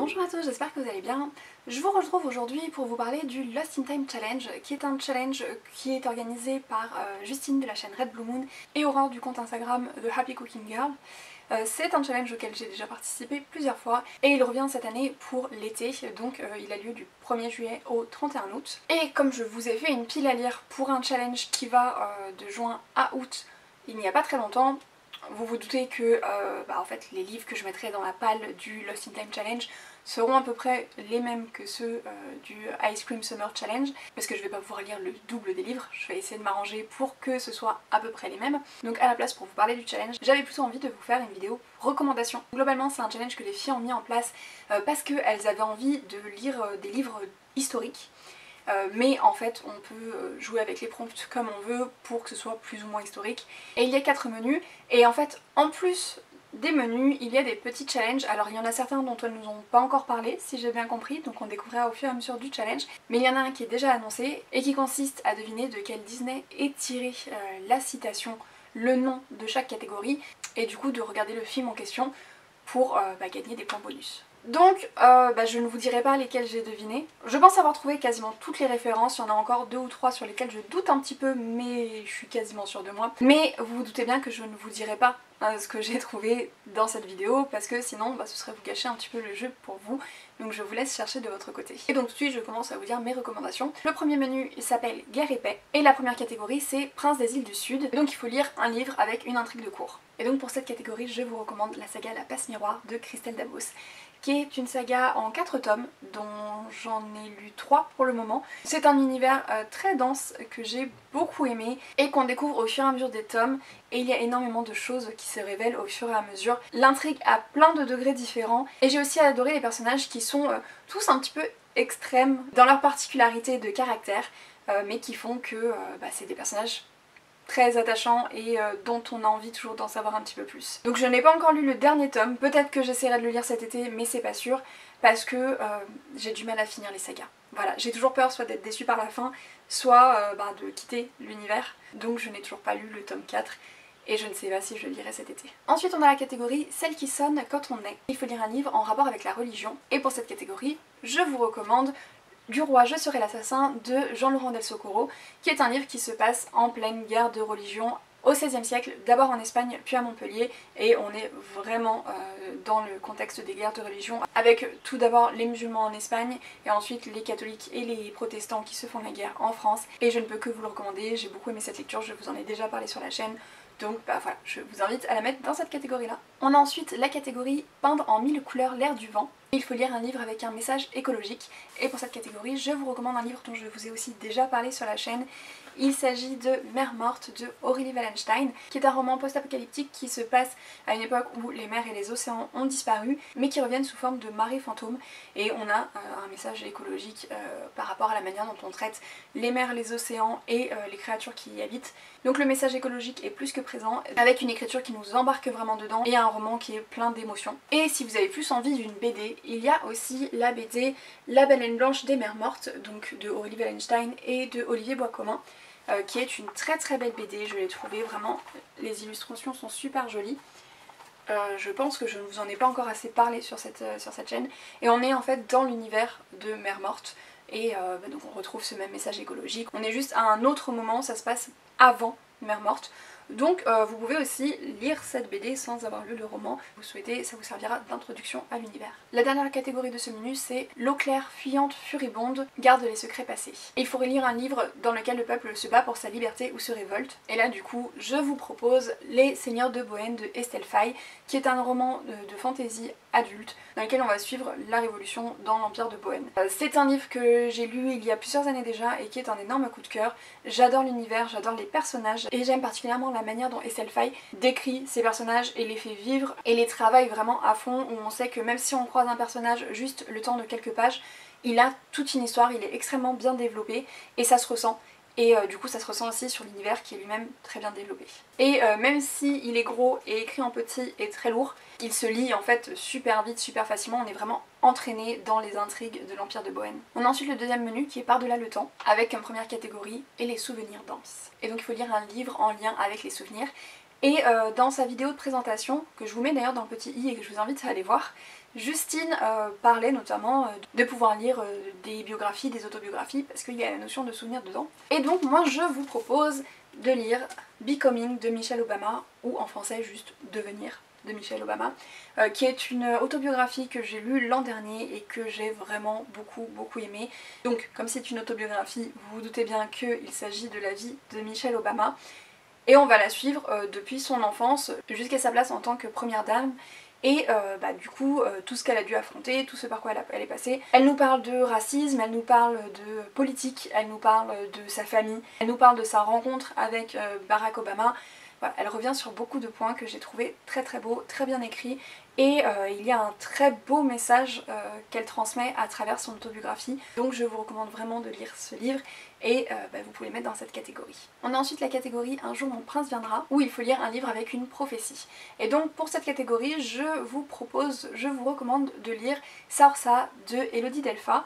Bonjour à tous, j'espère que vous allez bien. Je vous retrouve aujourd'hui pour vous parler du Lost in Time Challenge, qui est un challenge qui est organisé par Justine de la chaîne Red Blue Moon et Aurore du compte Instagram The Happy Cooking Girl. C'est un challenge auquel j'ai déjà participé plusieurs fois et il revient cette année pour l'été, donc il a lieu du 1er juillet au 31 août. Et comme je vous ai fait une pile à lire pour un challenge qui va de juin à août il n'y a pas très longtemps, vous vous doutez que en fait, les livres que je mettrai dans la palle du Lost in Time Challenge seront à peu près les mêmes que ceux du Ice Cream Summer Challenge, parce que je vais pas pouvoir lire le double des livres, je vais essayer de m'arranger pour que ce soit à peu près les mêmes. Donc à la place, pour vous parler du challenge, j'avais plutôt envie de vous faire une vidéo recommandation. Globalement, c'est un challenge que les filles ont mis en place parce qu'elles avaient envie de lire des livres historiques. Mais en fait on peut jouer avec les prompts comme on veut pour que ce soit plus ou moins historique. Et il y a 4 menus et en fait en plus des menus il y a des petits challenges. Alors il y en a certains dont elles nous ont pas encore parlé si j'ai bien compris, donc on découvrira au fur et à mesure du challenge. Mais il y en a un qui est déjà annoncé et qui consiste à deviner de quel Disney est tirée la citation, le nom de chaque catégorie et du coup de regarder le film en question pour gagner des points bonus. Donc je ne vous dirai pas lesquels j'ai deviné. Je pense avoir trouvé quasiment toutes les références, il y en a encore 2 ou 3 sur lesquels je doute un petit peu mais je suis quasiment sûre de moi. Mais vous vous doutez bien que je ne vous dirai pas ce que j'ai trouvé dans cette vidéo parce que sinon ce serait vous gâcher un petit peu le jeu pour vous. Donc je vous laisse chercher de votre côté. Et donc tout de suite je commence à vous dire mes recommandations. Le premier menu il s'appelle Guerre et Paix et la première catégorie c'est Prince des îles du Sud. Donc il faut lire un livre avec une intrigue de cours. Et donc pour cette catégorie je vous recommande la saga La Passe Miroir de Christelle Dabos, qui est une saga en 4 tomes dont j'en ai lu 3 pour le moment. C'est un univers très dense que j'ai beaucoup aimé et qu'on découvre au fur et à mesure des tomes et il y a énormément de choses qui se révèlent au fur et à mesure. L'intrigue a plein de degrés différents et j'ai aussi adoré les personnages qui sont tous un petit peu extrêmes dans leur particularité de caractère mais qui font que c'est des personnages très attachant et dont on a envie toujours d'en savoir un petit peu plus. Donc je n'ai pas encore lu le dernier tome, peut-être que j'essaierai de le lire cet été mais c'est pas sûr parce que j'ai du mal à finir les sagas. Voilà, j'ai toujours peur soit d'être déçue par la fin, soit de quitter l'univers, donc je n'ai toujours pas lu le tome 4 et je ne sais pas si je le lirai cet été. Ensuite on a la catégorie Celle qui sonne quand on est. Il faut lire un livre en rapport avec la religion et pour cette catégorie je vous recommande Du roi je serai l'assassin de Jean-Laurent Del Socorro, qui est un livre qui se passe en pleine guerre de religion au XVIe siècle, d'abord en Espagne puis à Montpellier, et on est vraiment dans le contexte des guerres de religion, avec tout d'abord les musulmans en Espagne, et ensuite les catholiques et les protestants qui se font la guerre en France, et je ne peux que vous le recommander, j'ai beaucoup aimé cette lecture, je vous en ai déjà parlé sur la chaîne, donc voilà, je vous invite à la mettre dans cette catégorie-là. On a ensuite la catégorie Peindre en 1000 couleurs l'air du vent. Il faut lire un livre avec un message écologique et pour cette catégorie je vous recommande un livre dont je vous ai aussi déjà parlé sur la chaîne. Il s'agit de Mer morte de Aurélie Wallenstein, qui est un roman post-apocalyptique qui se passe à une époque où les mers et les océans ont disparu mais qui reviennent sous forme de marées fantômes et on a un message écologique par rapport à la manière dont on traite les mers, les océans et les créatures qui y habitent. Donc le message écologique est plus que présent avec une écriture qui nous embarque vraiment dedans et un roman qui est plein d'émotions. Et si vous avez plus envie d'une BD, il y a aussi la BD La Baleine Blanche des Mers Mortes, donc de Aurélie Wallenstein et de Olivier Boiscommun, qui est une très très belle BD, je l'ai trouvée vraiment, les illustrations sont super jolies. Je pense que je ne vous en ai pas encore assez parlé sur cette chaîne, et on est en fait dans l'univers de Mer Morte, et donc on retrouve ce même message écologique. On est juste à un autre moment, ça se passe avant Mer Morte. Donc vous pouvez aussi lire cette BD sans avoir lu le roman, vous souhaitez, ça vous servira d'introduction à l'univers. La dernière catégorie de ce menu c'est L'eau claire, fuyante, furibonde, garde les secrets passés. Il faut lire un livre dans lequel le peuple se bat pour sa liberté ou se révolte. Et là du coup je vous propose Les Seigneurs de Bohême de Estelle Faye, qui est un roman de fantasy adulte dans lequel on va suivre la révolution dans l'Empire de Bohême. C'est un livre que j'ai lu il y a plusieurs années déjà et qui est un énorme coup de cœur. J'adore l'univers, j'adore les personnages et j'aime particulièrement la manière dont Estelle Faye décrit ses personnages et les fait vivre et les travaille vraiment à fond, où on sait que même si on croise un personnage juste le temps de quelques pages, il a toute une histoire, il est extrêmement bien développé et ça se ressent. Et du coup ça se ressent aussi sur l'univers qui est lui-même très bien développé. Et même si il est gros et écrit en petit et très lourd, il se lit en fait super vite, super facilement, on est vraiment entraîné dans les intrigues de l'Empire de Bohême. On a ensuite le deuxième menu qui est Par-delà le temps, avec comme première catégorie Et les souvenirs dansent. Et donc il faut lire un livre en lien avec les souvenirs. Et dans sa vidéo de présentation, que je vous mets d'ailleurs dans le petit i et que je vous invite à aller voir, Justine parlait notamment de pouvoir lire des biographies, des autobiographies, parce qu'il y a la notion de souvenir dedans. Et donc moi je vous propose de lire Becoming de Michelle Obama, ou en français juste Devenir de Michelle Obama, qui est une autobiographie que j'ai lue l'an dernier et que j'ai vraiment beaucoup aimée. Donc comme c'est une autobiographie, vous vous doutez bien qu'il s'agit de la vie de Michelle Obama, et on va la suivre depuis son enfance jusqu'à sa place en tant que première dame. Et du coup, tout ce qu'elle a dû affronter, tout ce par quoi elle est passée. Elle nous parle de racisme, elle nous parle de politique, elle nous parle de sa famille, elle nous parle de sa rencontre avec Barack Obama. Voilà, elle revient sur beaucoup de points que j'ai trouvé très beaux, très bien écrits, et il y a un très beau message qu'elle transmet à travers son autobiographie. Donc je vous recommande vraiment de lire ce livre, et vous pouvez le mettre dans cette catégorie. On a ensuite la catégorie Un jour mon prince viendra, où il faut lire un livre avec une prophétie. Et donc pour cette catégorie, je vous recommande de lire Saorsa de Elodie Delpha.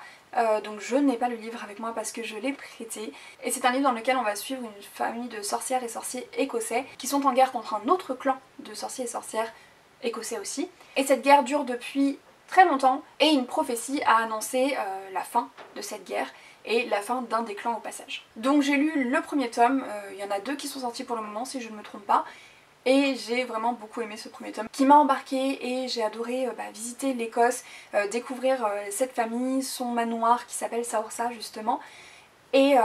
Donc je n'ai pas le livre avec moi parce que je l'ai prêté, et c'est un livre dans lequel on va suivre une famille de sorcières et sorciers écossais qui sont en guerre contre un autre clan de sorciers et sorcières écossais aussi, et cette guerre dure depuis très longtemps, et une prophétie a annoncé la fin de cette guerre et la fin d'un des clans au passage. Donc j'ai lu le premier tome, il y en a 2 qui sont sortis pour le moment si je ne me trompe pas, et j'ai vraiment beaucoup aimé ce premier tome qui m'a embarquée, et j'ai adoré visiter l'Écosse, découvrir cette famille, son manoir qui s'appelle Saorsa justement, et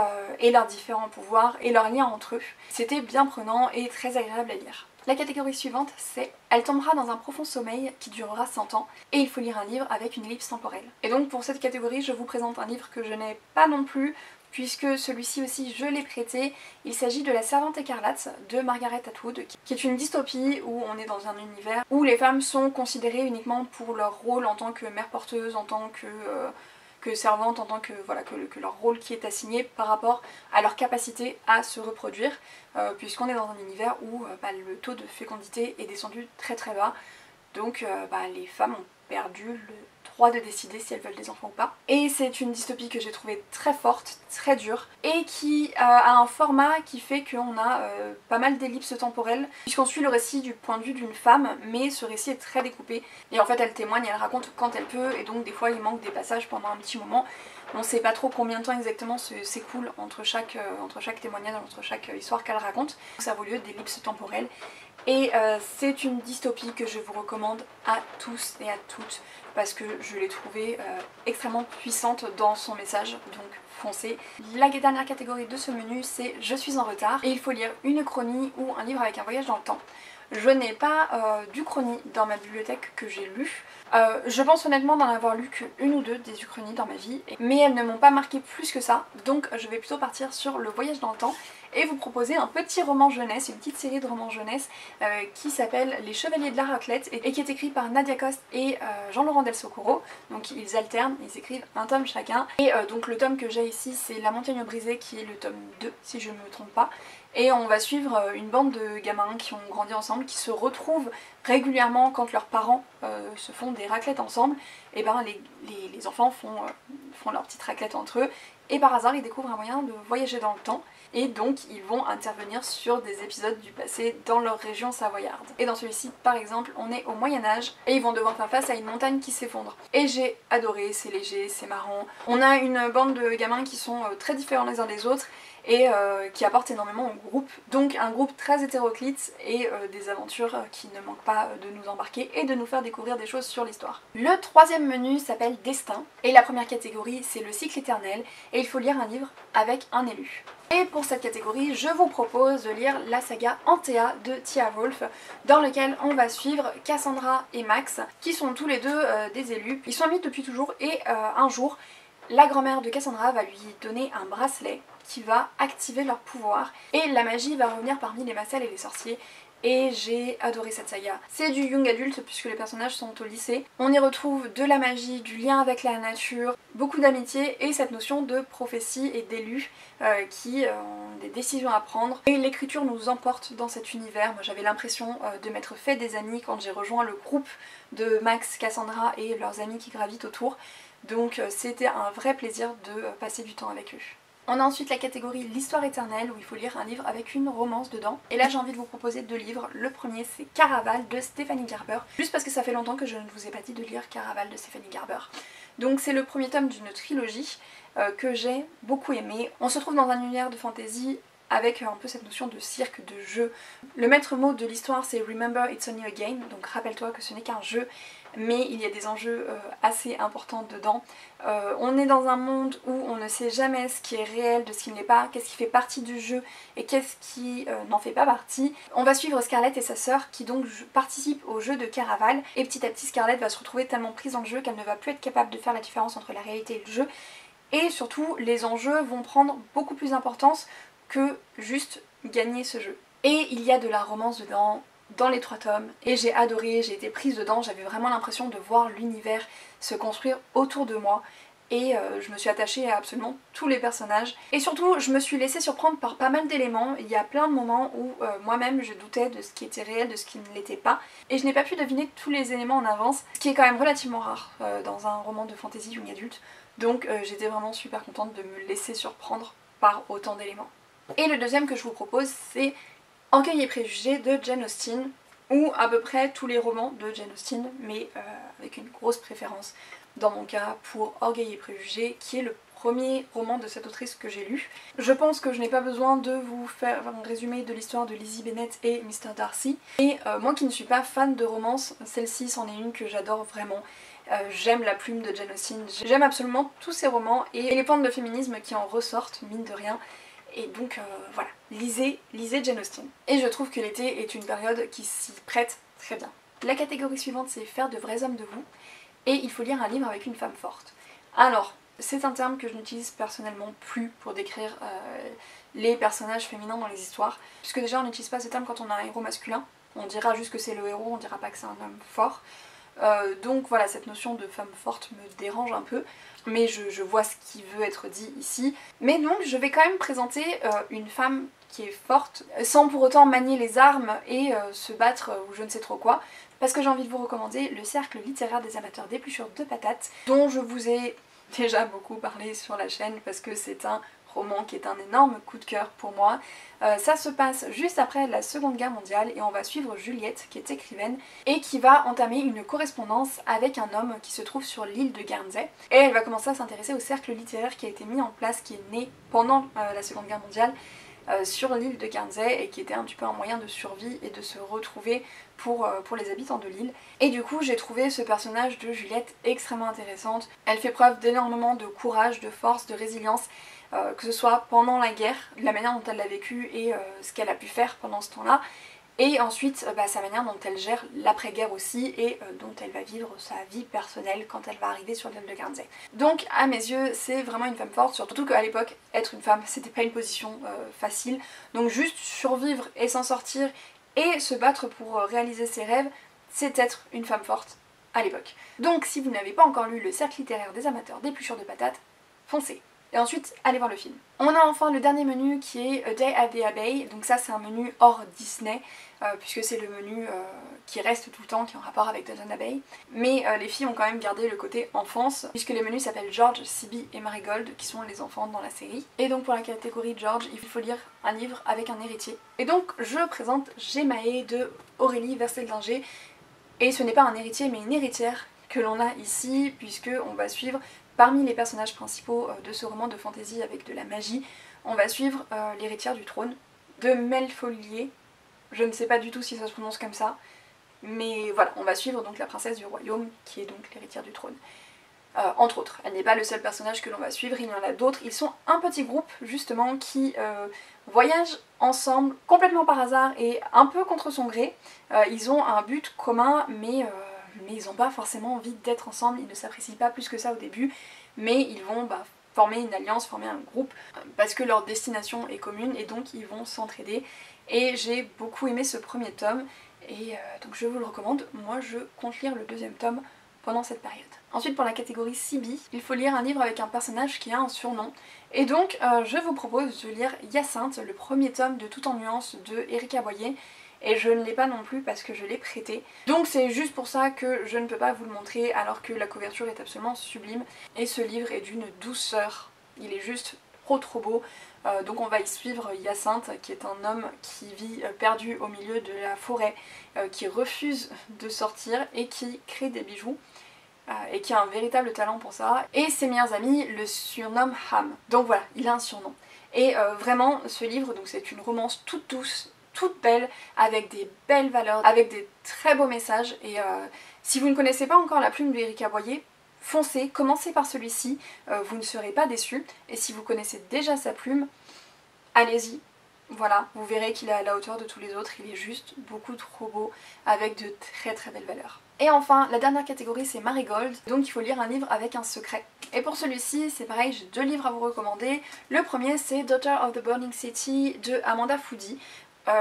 leurs différents pouvoirs et leurs liens entre eux. C'était bien prenant et très agréable à lire. La catégorie suivante, c'est Elle tombera dans un profond sommeil qui durera 100 ans, et il faut lire un livre avec une ellipse temporelle. Et donc pour cette catégorie, je vous présente un livre que je n'ai pas non plus, puisque celui-ci aussi je l'ai prêté. Il s'agit de La Servante écarlate de Margaret Atwood, qui est une dystopie où on est dans un univers où les femmes sont considérées uniquement pour leur rôle en tant que mère porteuse, en tant que servantes, en tant que, voilà, que leur rôle qui est assigné par rapport à leur capacité à se reproduire, puisqu'on est dans un univers où le taux de fécondité est descendu très bas, donc les femmes ont perdu le droit de décider si elles veulent des enfants ou pas. Et c'est une dystopie que j'ai trouvée très forte, très dure, et qui a un format qui fait qu'on a pas mal d'ellipses temporelles, puisqu'on suit le récit du point de vue d'une femme, mais ce récit est très découpé, et en fait elle témoigne, elle raconte quand elle peut, et donc des fois il manque des passages pendant un petit moment. On sait pas trop combien de temps exactement s'écoule entre chaque témoignage, entre chaque histoire qu'elle raconte, donc ça vaut lieu d'ellipses temporelles. Et c'est une dystopie que je vous recommande à tous et à toutes, parce que je l'ai trouvée extrêmement puissante dans son message, donc foncez. La dernière catégorie de ce menu, c'est Je suis en retard, et il faut lire une chronie ou un livre avec un voyage dans le temps. Je n'ai pas d'Uchronie dans ma bibliothèque que j'ai lu. Je pense honnêtement d'en avoir lu qu'une ou deux des Uchronies dans ma vie, mais elles ne m'ont pas marqué plus que ça, donc je vais plutôt partir sur le voyage dans le temps et vous proposer un petit roman jeunesse, une petite série de romans jeunesse qui s'appelle Les Chevaliers de la Raclette, et qui est écrit par Nadia Coste et Jean-Laurent Del Socorro. Donc ils alternent, ils écrivent un tome chacun, et donc le tome que j'ai ici c'est La Montagne brisée, qui est le tome 2 si je ne me trompe pas. Et on va suivre une bande de gamins qui ont grandi ensemble, qui se retrouvent régulièrement quand leurs parents se font des raclettes ensemble. Et ben les enfants font leur petite raclette entre eux, et par hasard ils découvrent un moyen de voyager dans le temps, et donc ils vont intervenir sur des épisodes du passé dans leur région savoyarde. Et dans celui-ci par exemple on est au Moyen-Âge et ils vont devoir faire face à une montagne qui s'effondre. Et j'ai adoré, c'est léger, c'est marrant. On a une bande de gamins qui sont très différents les uns des autres, et qui apporte énormément au groupe. Donc un groupe très hétéroclite, et des aventures qui ne manquent pas de nous embarquer et de nous faire découvrir des choses sur l'histoire. Le troisième menu s'appelle Destin, et la première catégorie c'est le cycle éternel, et il faut lire un livre avec un élu. Et pour cette catégorie, je vous propose de lire la saga Antea de Tia Wolf, dans lequel on va suivre Cassandra et Max, qui sont tous les deux des élus. Ils sont amis depuis toujours, et un jour, la grand-mère de Cassandra va lui donner un bracelet qui va activer leur pouvoir, et la magie va revenir parmi les Massel et les sorciers. Et j'ai adoré cette saga. C'est du young adulte puisque les personnages sont au lycée. On y retrouve de la magie, du lien avec la nature, beaucoup d'amitié, et cette notion de prophétie et d'élus qui ont des décisions à prendre. Et l'écriture nous emporte dans cet univers. Moi j'avais l'impression de m'être fait des amis quand j'ai rejoint le groupe de Max, Cassandra et leurs amis qui gravitent autour. Donc c'était un vrai plaisir de passer du temps avec eux. On a ensuite la catégorie l'histoire éternelle où il faut lire un livre avec une romance dedans. Et là j'ai envie de vous proposer 2 livres. Le premier c'est Caraval de Stephanie Garber. Juste parce que ça fait longtemps que je ne vous ai pas dit de lire Caraval de Stephanie Garber. Donc c'est le premier tome d'une trilogie que j'ai beaucoup aimé. On se trouve dans un univers de fantasy avec un peu cette notion de cirque, de jeu. Le maître mot de l'histoire c'est Remember it's only a game, donc rappelle-toi que ce n'est qu'un jeu, mais il y a des enjeux assez importants dedans. On est dans un monde où on ne sait jamais ce qui est réel de ce qui ne l'est pas, qu'est-ce qui fait partie du jeu et qu'est-ce qui n'en fait pas partie. On va suivre Scarlett et sa sœur qui donc participent au jeu de Caraval, et petit à petit Scarlett va se retrouver tellement prise dans le jeu qu'elle ne va plus être capable de faire la différence entre la réalité et le jeu, et surtout les enjeux vont prendre beaucoup plus d'importance que juste gagner ce jeu. Et il y a de la romance dedans, dans les 3 tomes, et j'ai adoré, j'ai été prise dedans, j'avais vraiment l'impression de voir l'univers se construire autour de moi, et je me suis attachée à absolument tous les personnages. Et surtout, je me suis laissée surprendre par pas mal d'éléments. Il y a plein de moments où moi-même je doutais de ce qui était réel, de ce qui ne l'était pas, et je n'ai pas pu deviner tous les éléments en avance, ce qui est quand même relativement rare dans un roman de fantasy young adulte. Donc j'étais vraiment super contente de me laisser surprendre par autant d'éléments. Et le deuxième que je vous propose c'est Orgueil et préjugés de Jane Austen, ou à peu près tous les romans de Jane Austen, mais avec une grosse préférence dans mon cas pour Orgueil et préjugés, qui est le premier roman de cette autrice que j'ai lu. Je pense que je n'ai pas besoin de vous faire un résumé de l'histoire de Lizzie Bennet et Mr. Darcy. Et moi qui ne suis pas fan de romance, celle-ci c'en est une que j'adore vraiment. J'aime la plume de Jane Austen, j'aime absolument tous ses romans et les pentes de féminisme qui en ressortent, mine de rien. Et donc voilà, lisez Jane Austen. Et je trouve que l'été est une période qui s'y prête très bien. La catégorie suivante c'est faire de vrais hommes de vous, et il faut lire un livre avec une femme forte. Alors, c'est un terme que je n'utilise personnellement plus pour décrire les personnages féminins dans les histoires, puisque déjà on n'utilise pas ce terme quand on a un héros masculin, on dira juste que c'est le héros, on dira pas que c'est un homme fort. Donc voilà, cette notion de femme forte me dérange un peu, mais je vois ce qui veut être dit ici. Mais donc je vais quand même présenter une femme qui est forte, sans pour autant manier les armes et se battre ou je ne sais trop quoi, parce que j'ai envie de vous recommander le cercle littéraire des amateurs d'épluchures de patates, dont je vous ai déjà beaucoup parlé sur la chaîne parce que c'est un roman qui est un énorme coup de cœur pour moi. Ça se passe juste après la Seconde Guerre mondiale et on va suivre Juliette qui est écrivaine et qui va entamer une correspondance avec un homme qui se trouve sur l'île de Guernsey, et elle va commencer à s'intéresser au cercle littéraire qui a été mis en place, qui est né pendant la Seconde Guerre mondiale sur l'île de Guernsey et qui était un petit peu un moyen de survie et de se retrouver pour les habitants de l'île. Et du coup j'ai trouvé ce personnage de Juliette extrêmement intéressante. Elle fait preuve d'énormément de courage, de force, de résilience, que ce soit pendant la guerre, la manière dont elle l'a vécu et ce qu'elle a pu faire pendant ce temps-là, et ensuite sa manière dont elle gère l'après-guerre aussi et dont elle va vivre sa vie personnelle quand elle va arriver sur l'île de Guernsey. Donc à mes yeux c'est vraiment une femme forte, surtout qu'à l'époque être une femme c'était pas une position facile, donc juste survivre et s'en sortir et se battre pour réaliser ses rêves, c'est être une femme forte à l'époque. Donc si vous n'avez pas encore lu le cercle littéraire des amateurs d'épluchures de patates, foncez! Et ensuite, allez voir le film. On a enfin le dernier menu qui est A Day at the Abbey, donc ça c'est un menu hors Disney, puisque c'est le menu qui reste tout le temps, qui est en rapport avec Downton Abbey. Mais les filles ont quand même gardé le côté enfance, puisque les menus s'appellent George, Phoebe et Marigold, qui sont les enfants dans la série. Et donc pour la catégorie George, il faut lire un livre avec un héritier. Et donc je présente Gemae de Aurélie Verseldinger, et ce n'est pas un héritier mais une héritière que l'on a ici, puisque on va suivre parmi les personnages principaux de ce roman de fantasy avec de la magie, on va suivre l'héritière du trône de Melfolier. Je ne sais pas du tout si ça se prononce comme ça, mais voilà, on va suivre donc la princesse du royaume qui est donc l'héritière du trône. Entre autres, elle n'est pas le seul personnage que l'on va suivre, il y en a d'autres. Ils sont un petit groupe justement qui voyagent ensemble complètement par hasard et un peu contre son gré. Ils ont un but commun mais ils n'ont pas forcément envie d'être ensemble, ils ne s'apprécient pas plus que ça au début, mais ils vont former une alliance, former un groupe, parce que leur destination est commune et donc ils vont s'entraider. Et j'ai beaucoup aimé ce premier tome, et donc je vous le recommande. Moi je compte lire le deuxième tome pendant cette période. Ensuite pour la catégorie CB, il faut lire un livre avec un personnage qui a un surnom. Et donc je vous propose de lire Hyacinthe, le premier tome de Tout en nuances de Erika Boyer. Et je ne l'ai pas non plus parce que je l'ai prêté. Donc c'est juste pour ça que je ne peux pas vous le montrer alors que la couverture est absolument sublime. Et ce livre est d'une douceur, il est juste trop beau. Donc on va y suivre Hyacinthe, qui est un homme qui vit perdu au milieu de la forêt, qui refuse de sortir et qui crée des bijoux. Et qui a un véritable talent pour ça. Et ses meilleurs amis le surnomment Ham. Donc voilà, il a un surnom. Et vraiment, ce livre, donc c'est une romance toute douce, toute belle, avec des belles valeurs, avec des très beaux messages. Et si vous ne connaissez pas encore La Plume d'Erika Boyer, foncez, commencez par celui-ci, vous ne serez pas déçus. Et si vous connaissez déjà sa plume, allez-y. Voilà, vous verrez qu'il est à la hauteur de tous les autres, il est juste beaucoup trop beau, avec de très très belles valeurs. Et enfin, la dernière catégorie c'est Marigold, donc il faut lire un livre avec un secret. Et pour celui-ci, c'est pareil, j'ai 2 livres à vous recommander. Le premier c'est Daughter of the Burning City de Amanda Foody.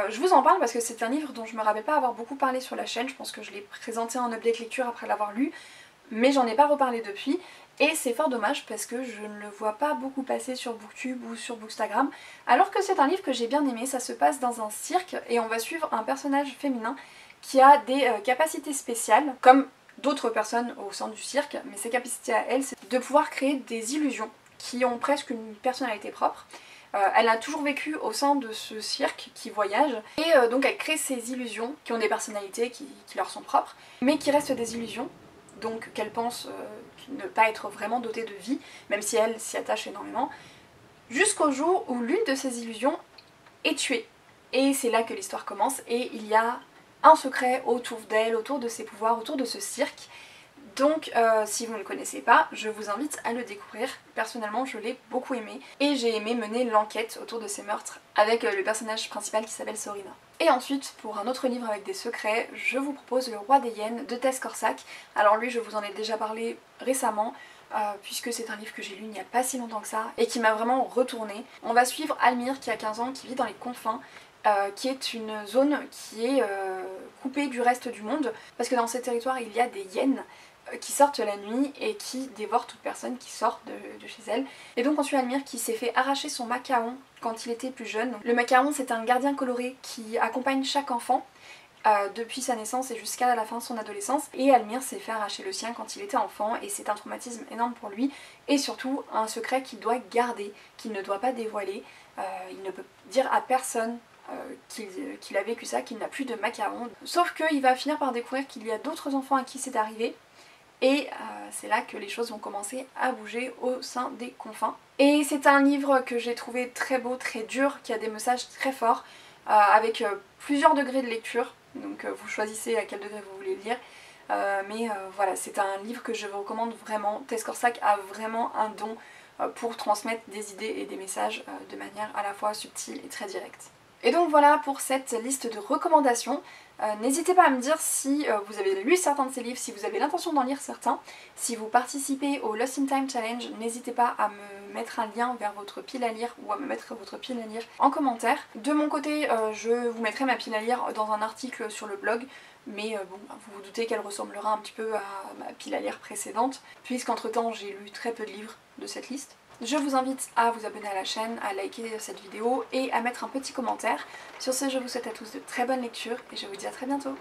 Je vous en parle parce que c'est un livre dont je me rappelle pas avoir beaucoup parlé sur la chaîne, je pense que je l'ai présenté en update lecture après l'avoir lu, mais j'en ai pas reparlé depuis. Et c'est fort dommage parce que je ne le vois pas beaucoup passer sur Booktube ou sur Bookstagram, alors que c'est un livre que j'ai bien aimé. Ça se passe dans un cirque et on va suivre un personnage féminin qui a des capacités spéciales, comme d'autres personnes au sein du cirque, mais ses capacités à elle, c'est de pouvoir créer des illusions qui ont presque une personnalité propre. Elle a toujours vécu au sein de ce cirque qui voyage, et donc elle crée ces illusions qui ont des personnalités qui leur sont propres, mais qui restent des illusions, donc qu'elle pense ne pas être vraiment dotée de vie, même si elle s'y attache énormément, jusqu'au jour où l'une de ces illusions est tuée. Et c'est là que l'histoire commence, et il y a un secret autour d'elle, autour de ses pouvoirs, autour de ce cirque. Donc si vous ne le connaissez pas, je vous invite à le découvrir. Personnellement je l'ai beaucoup aimé et j'ai aimé mener l'enquête autour de ces meurtres avec le personnage principal qui s'appelle Sorina. Et ensuite, pour un autre livre avec des secrets, je vous propose Le Roi des Hyènes de Tess Corsac. Alors lui, je vous en ai déjà parlé récemment, puisque c'est un livre que j'ai lu il n'y a pas si longtemps que ça et qui m'a vraiment retournée. On va suivre Almire qui a 15 ans, qui vit dans les confins, qui est une zone qui est coupée du reste du monde, parce que dans ces territoires il y a des hyènes qui sortent la nuit et qui dévorent toute personne qui sort de chez elle. Et donc on suit Almire qui s'est fait arracher son macaron quand il était plus jeune. Le macaron, c'est un gardien coloré qui accompagne chaque enfant depuis sa naissance et jusqu'à la fin de son adolescence, et Almire s'est fait arracher le sien quand il était enfant et c'est un traumatisme énorme pour lui et surtout un secret qu'il doit garder, qu'il ne doit pas dévoiler. Il ne peut dire à personne qu'il a vécu ça, qu'il n'a plus de macaron, sauf qu'il va finir par découvrir qu'il y a d'autres enfants à qui c'est arrivé. Et c'est là que les choses vont commencer à bouger au sein des confins. Et c'est un livre que j'ai trouvé très beau, très dur, qui a des messages très forts, avec plusieurs degrés de lecture, donc vous choisissez à quel degré vous voulez lire. Voilà, c'est un livre que je vous recommande vraiment. Tess Corsac a vraiment un don pour transmettre des idées et des messages de manière à la fois subtile et très directe. Et donc voilà pour cette liste de recommandations. N'hésitez pas à me dire si vous avez lu certains de ces livres, si vous avez l'intention d'en lire certains. Si vous participez au Lost in Time Challenge, n'hésitez pas à me mettre un lien vers votre pile à lire ou à me mettre votre pile à lire en commentaire. De mon côté, je vous mettrai ma pile à lire dans un article sur le blog, mais bon, vous vous doutez qu'elle ressemblera un petit peu à ma pile à lire précédente, puisqu'entre temps j'ai lu très peu de livres de cette liste. Je vous invite à vous abonner à la chaîne, à liker cette vidéo et à mettre un petit commentaire. Sur ce, je vous souhaite à tous de très bonnes lectures et je vous dis à très bientôt.